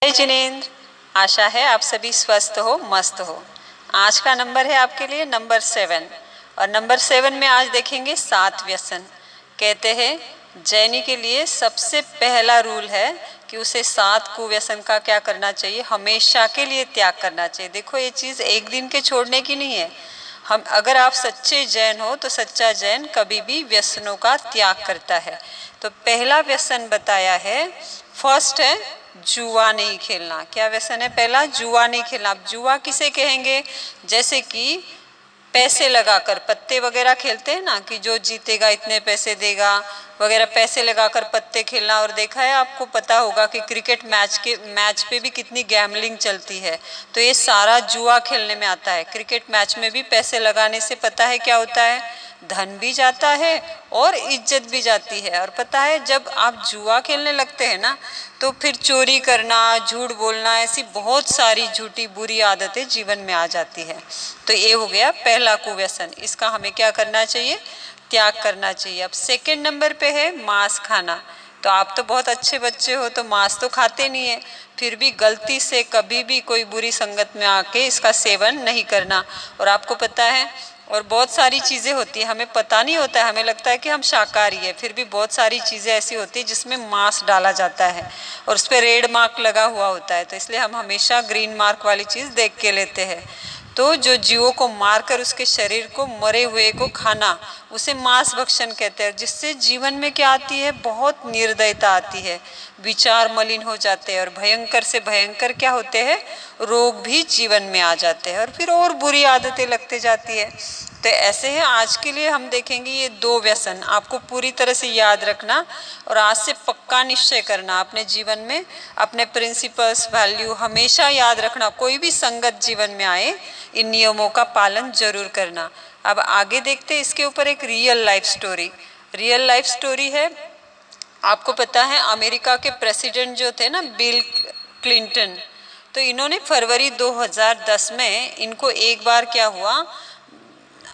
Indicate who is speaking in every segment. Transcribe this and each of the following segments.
Speaker 1: जय जिनेंद्र। आशा है आप सभी स्वस्थ हो, मस्त हो। आज का नंबर है आपके लिए नंबर 7 और नंबर 7 में आज देखेंगे 7 व्यसन। कहते हैं जैनी के लिए सबसे पहला रूल है कि उसे 7 कुव्यसन का क्या करना चाहिए, हमेशा के लिए त्याग करना चाहिए। देखो ये चीज़ एक दिन के छोड़ने की नहीं है। हम अगर आप सच्चे जैन हो तो सच्चा जैन कभी भी व्यसनों का त्याग करता है। तो पहला व्यसन बताया है, फर्स्ट है जुआ नहीं खेलना। क्या व्यसन है पहला? जुआ नहीं खेलना। अब जुआ किसे कहेंगे? जैसे कि पैसे लगाकर पत्ते वगैरह खेलते हैं ना, कि जो जीतेगा इतने पैसे देगा वगैरह, पैसे लगाकर पत्ते खेलना। और देखा है, आपको पता होगा कि क्रिकेट मैच पे भी कितनी गैम्बलिंग चलती है। तो ये सारा जुआ खेलने में आता है। क्रिकेट मैच में भी पैसे लगाने से पता है क्या होता है? धन भी जाता है और इज्जत भी जाती है। और पता है जब आप जुआ खेलने लगते हैं ना, तो फिर चोरी करना, झूठ बोलना, ऐसी बहुत सारी झूठी बुरी आदतें जीवन में आ जाती है। तो ये हो गया पहला कुव्यसन। इसका हमें क्या करना चाहिए? त्याग करना चाहिए। अब सेकंड नंबर पे है मांस खाना। तो आप तो बहुत अच्छे बच्चे हो, तो मांस तो खाते नहीं है, फिर भी गलती से कभी भी कोई बुरी संगत में आके इसका सेवन नहीं करना। और आपको पता है, और बहुत सारी चीज़ें होती है हमें पता नहीं होता है, हमें लगता है कि हम शाकाहारी है, फिर भी बहुत सारी चीज़ें ऐसी होती है जिसमें मांस डाला जाता है और उस पर रेड मार्क लगा हुआ होता है। तो इसलिए हम हमेशा ग्रीन मार्क वाली चीज़ देख के लेते हैं। तो जो जीवों को मारकर उसके शरीर को, मरे हुए को खाना, उसे मांस भक्षण कहते हैं। जिससे जीवन में क्या आती है? बहुत निर्दयता आती है, विचार मलिन हो जाते हैं और भयंकर से भयंकर क्या होते हैं? रोग भी जीवन में आ जाते हैं और फिर और बुरी आदतें लगते जाती है। तो ऐसे है, आज के लिए हम देखेंगे ये 2 व्यसन आपको पूरी तरह से याद रखना और आज से पक्का निश्चय करना अपने जीवन में, अपने प्रिंसिपल्स, वैल्यू हमेशा याद रखना। कोई भी संगत जीवन में आए, इन नियमों का पालन जरूर करना। अब आगे देखते हैं इसके ऊपर एक real life story. Real life story है, आपको पता है अमेरिका के प्रेसिडेंट जो थे ना, बिल क्लिंटन, तो इन्होंने फरवरी 2010 में इनको एक बार क्या हुआ,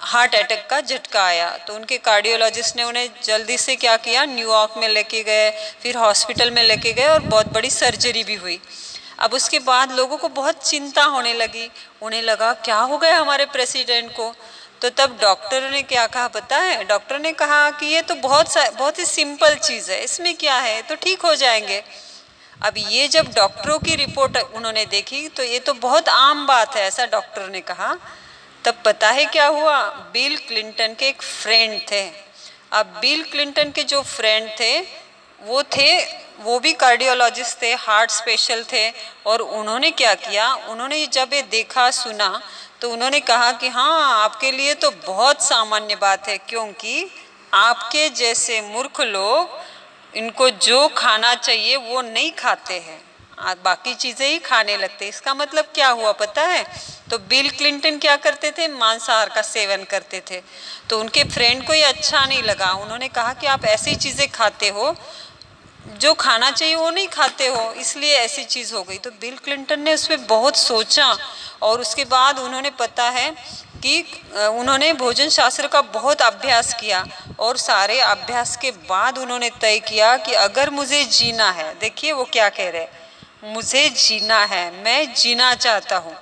Speaker 1: हार्ट अटैक का झटका आया। तो उनके कार्डियोलॉजिस्ट ने उन्हें जल्दी से क्या किया, न्यूयॉर्क में लेके गए, फिर हॉस्पिटल में लेके गए और बहुत बड़ी सर्जरी भी हुई। अब उसके बाद लोगों को बहुत चिंता होने लगी, उन्हें लगा क्या हो गया हमारे प्रेसिडेंट को। तो तब डॉक्टर ने क्या कहा पता है? डॉक्टर ने कहा कि ये तो बहुत ही सिंपल चीज़ है, इसमें क्या है, तो ठीक हो जाएंगे। अब ये जब डॉक्टरों की रिपोर्ट उन्होंने देखी तो ये तो बहुत आम बात है, ऐसा डॉक्टर ने कहा। तब पता है क्या हुआ? बिल क्लिंटन के एक फ्रेंड थे। अब बिल क्लिंटन के जो फ्रेंड थे वो भी कार्डियोलॉजिस्ट थे, हार्ट स्पेशल थे। और उन्होंने क्या किया, उन्होंने जब ये देखा सुना तो उन्होंने कहा कि हाँ, आपके लिए तो बहुत सामान्य बात है, क्योंकि आपके जैसे मूर्ख लोग इनको जो खाना चाहिए वो नहीं खाते हैं, बाकी चीज़ें ही खाने लगते। इसका मतलब क्या हुआ पता है? तो बिल क्लिंटन क्या करते थे? मांसाहार का सेवन करते थे। तो उनके फ्रेंड को ये अच्छा नहीं लगा, उन्होंने कहा कि आप ऐसी चीज़ें खाते हो, जो खाना चाहिए वो नहीं खाते हो, इसलिए ऐसी चीज़ हो गई। तो बिल क्लिंटन ने उस पर बहुत सोचा और उसके बाद उन्होंने, पता है कि उन्होंने भोजन शास्त्र का बहुत अभ्यास किया और सारे अभ्यास के बाद उन्होंने तय किया कि अगर मुझे जीना है, देखिए वो क्या कह रहे हैं, मुझे जीना है, मैं जीना चाहता हूँ,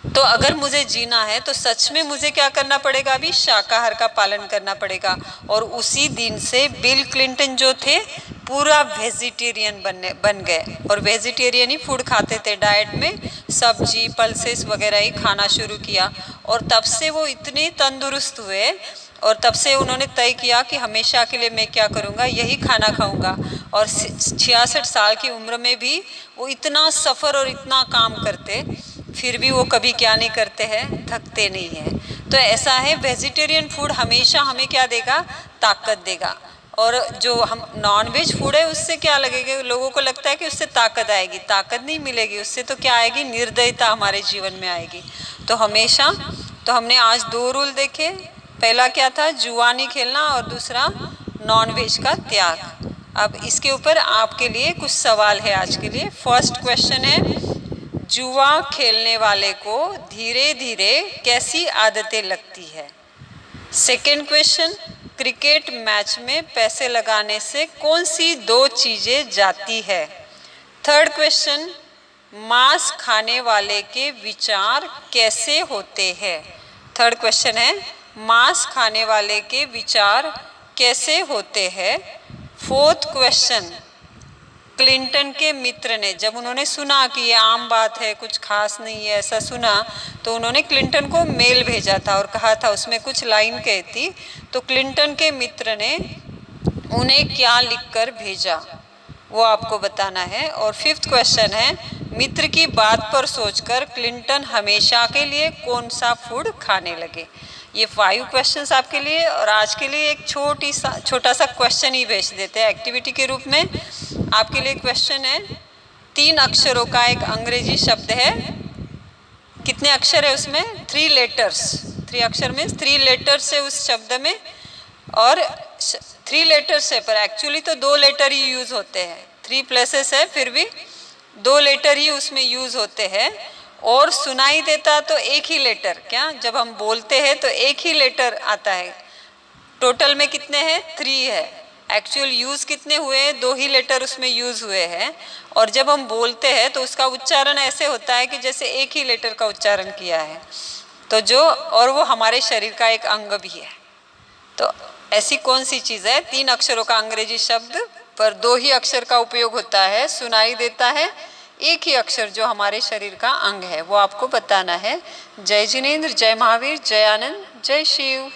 Speaker 1: तो अगर मुझे जीना है तो सच में मुझे क्या करना पड़ेगा? अभी शाकाहार का पालन करना पड़ेगा। और उसी दिन से बिल क्लिंटन जो थे पूरा वेजिटेरियन बन गए और वेजिटेरियन ही फूड खाते थे। डाइट में सब्जी, पल्सेस वगैरह ही खाना शुरू किया और तब से वो इतने तंदुरुस्त हुए और तब से उन्होंने तय किया कि हमेशा के लिए मैं क्या करूँगा, यही खाना खाऊँगा। और 66 साल की उम्र में भी वो इतना सफ़र और इतना काम करते, फिर भी वो कभी क्या नहीं करते हैं, थकते नहीं हैं। तो ऐसा है, वेजिटेरियन फूड हमेशा हमें क्या देगा? ताकत देगा। और जो हम नॉन वेज फूड है उससे क्या लगेगा, लोगों को लगता है कि उससे ताकत आएगी, ताकत नहीं मिलेगी उससे। तो क्या आएगी? निर्दयता हमारे जीवन में आएगी। तो हमेशा, तो हमने आज 2 रूल देखे। पहला क्या था? जुआ नहीं खेलना, और दूसरा नॉन वेज का त्याग। अब इसके ऊपर आपके लिए कुछ सवाल है आज के लिए। फर्स्ट क्वेश्चन है, जुआ खेलने वाले को धीरे धीरे कैसी आदतें लगती है? सेकेंड क्वेश्चन, क्रिकेट मैच में पैसे लगाने से कौन सी 2 चीज़ें जाती है? थर्ड क्वेश्चन, मांस खाने वाले के विचार कैसे होते हैं। थर्ड क्वेश्चन है, मांस खाने वाले के विचार कैसे होते हैं। फोर्थ क्वेश्चन, क्लिंटन के मित्र ने जब उन्होंने सुना कि ये आम बात है, कुछ खास नहीं है, ऐसा सुना, तो उन्होंने क्लिंटन को मेल भेजा था और कहा था, उसमें कुछ लाइन कहती, तो क्लिंटन के मित्र ने उन्हें क्या लिखकर भेजा वो आपको बताना है। और फिफ्थ क्वेश्चन है, मित्र की बात पर सोचकर क्लिंटन हमेशा के लिए कौन सा फूड खाने लगे। ये 5 क्वेश्चंस आपके लिए, और आज के लिए एक छोटा सा क्वेश्चन ही भेज देते हैं एक्टिविटी के रूप में। आपके लिए क्वेश्चन है, 3 अक्षरों का एक अंग्रेजी शब्द है, कितने अक्षर है उसमें, 3 लेटर्स, 3 अक्षर में 3 लेटर्स है उस शब्द में, और 3 लेटर्स है पर एक्चुअली तो 2 लेटर ही यूज होते हैं, 3 प्लेसेस है फिर भी 2 लेटर ही उसमें यूज होते हैं, और सुनाई देता तो एक ही लेटर, क्या जब हम बोलते हैं तो एक ही लेटर आता है। टोटल में कितने हैं, 3 है, एक्चुअल यूज कितने हुए हैं, 2 ही लेटर उसमें यूज हुए हैं, और जब हम बोलते हैं तो उसका उच्चारण ऐसे होता है कि जैसे एक ही लेटर का उच्चारण किया है, तो जो, और वो हमारे शरीर का एक अंग भी है। तो ऐसी कौन सी चीज़ है, 3 अक्षरों का अंग्रेजी शब्द पर 2 ही अक्षर का उपयोग होता है, सुनाई देता है एक ही अक्षर जो हमारे शरीर का अंग है, वो आपको बताना है। जय जिनेंद्र, जय महावीर, जय आनंद, जय शिव।